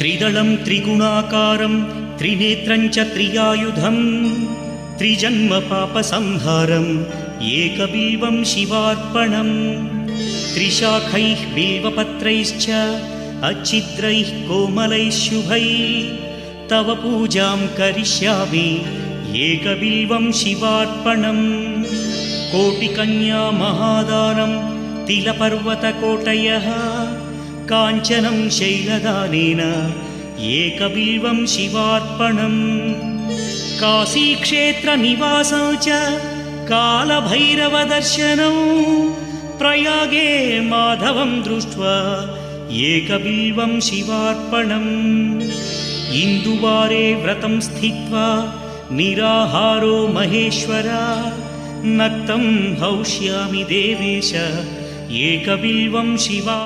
त्रिदलं त्रिगुणाकारं त्रिनेत्रं च त्रियायुधं त्रिजन्म पापसंहारं एकबिल्वं शिवार्पणं त्रिशाखैः बिल्वपत्रैश्च अच्छिद्रैः कोमलैः शुभैः तव पूजां करिष्यामि एकबिल्वं शिवार्पणं कोटिकन्या महादानं तिलपर्वतकोटयः काञ्चनं शैलदानेन एकबिल्वं शिवार्पणं काशीक्षेत्रनिवासं च कालभैरवदर्शनं प्रयागे माधवं दृष्ट्वा एकबिल्वं शिवार्पणम् इन्दुवारे व्रतं स्थित्वा निराहारो महेश्वरा नक्तं हौष्यामि देवेश एकबिल्वं शिवा।